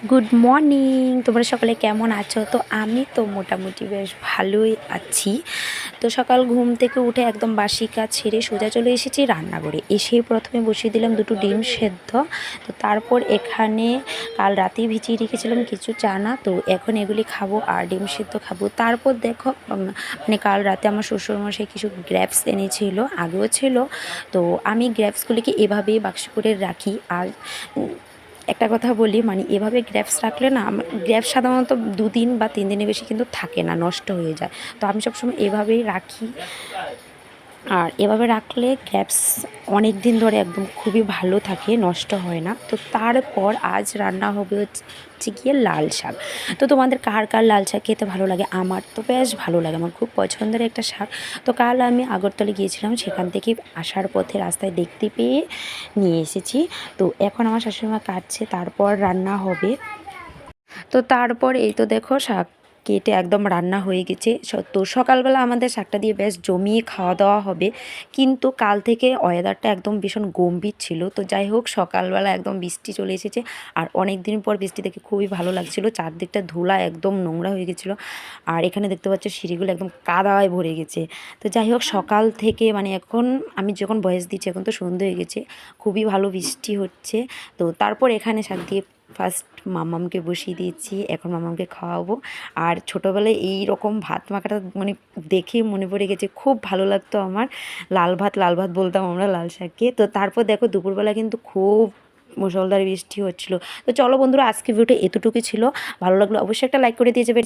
Good morning, তোমরা সকলে কেমন আছো? তো আমি তো মোটামুটি বেশ ভালোই আছি। তো সকাল ঘুম থেকে উঠে একদম বাসি কাজ ছেড়ে সোজা চলে এসেছি রান্নাঘরে। এসেই প্রথমে বসিয়ে দিলাম দুটো ডিম সেদ্ধ। তো তারপর এখানে কাল রাতেই ভিজিয়ে রেখেছিলাম কিছু চানা, তো এখন এগুলি খাবো আর ডিম সেদ্ধ খাবো। তারপর দেখো মানে কাল রাতে আমার শ্বশুরমশাই কিছু গ্রেপস এনেছিল, আগেও ছিল। তো আমি গ্রেপসগুলিকে এভাবেই বাক্স করে রাখি। আর একটা কথা বলি, মানে এভাবে গ্রেপস রাখলে না, গ্রেপস সাধারণত 2 দিন বা 3 দিনের বেশি কিন্তু থাকে না, নষ্ট হয়ে যায়। তো আমি সবসময় এভাবেই রাখি। আর এভাবে রাখলে গ্রেপস অনেক দিন ধরে একদম খুবই ভালো থাকে, নষ্ট হয় না। তো তারপর আজ রান্না হবে হচ্ছে গিয়ে লাল শাক। তো তোমাদের কার কার লাল শাক খেতে ভালো লাগে? আমার তো বেশ ভালো লাগে, আমার খুব পছন্দের একটা শাক। তো কাল আমি আগরতলা গিয়েছিলাম, সেখান থেকে আসার পথে রাস্তায় দেখতে পেয়ে নিয়ে এসেছি। তো এখন আমার শাশুড়িমা কাটছে, তারপর রান্না হবে। তো তারপর এই তো দেখো শাক কেটে একদম রান্না হয়ে গেছে। তো সকালবেলা আমাদের শাকটা দিয়ে বেশ জমিয়ে খাওয়া দাওয়া হবে, কিন্তু কাল থেকে ওয়েদারটা একদম ভীষণ গম্ভীর ছিল। তো যাই হোক, সকালবেলা একদম বৃষ্টি চলে এসেছে। আর অনেক দিন পর বৃষ্টি দেখে খুবই ভালো লাগছিল। চারদিকটা ধুলা একদম নোংরা হয়ে গেছিলো। আর এখানে দেখতে পাচ্ছ সিঁড়িগুলো একদম কাদায় ভরে গেছে। তো যাই হোক, সকাল থেকে মানে এখন আমি যখন ভয়েস দিচ্ছি এখন তো সন্ধে হয়ে গেছে, খুবই ভালো বৃষ্টি হচ্ছে। তো তারপর এখানে শাক দিয়ে ফার্স্ট মাম্মামকে বসিয়ে দিয়েছি, এখন মাম্মামকে খাওয়াবো। আর ছোটোবেলায় এই রকম ভাত মাখাটা মানে দেখে মনে পড়ে গেছে, খুব ভালো লাগতো আমার। লাল ভাত লাল ভাত বলতাম আমরা লাল শাককে। তো তারপর দেখো দুপুরবেলা কিন্তু খুব মুষলধারে বৃষ্টি হচ্ছিলো। তো চলো বন্ধুরা, আজকে ভিডিওটা এতটুকুই ছিল। ভালো লাগলো অবশ্যই একটা লাইক করে দিয়ে যাবে।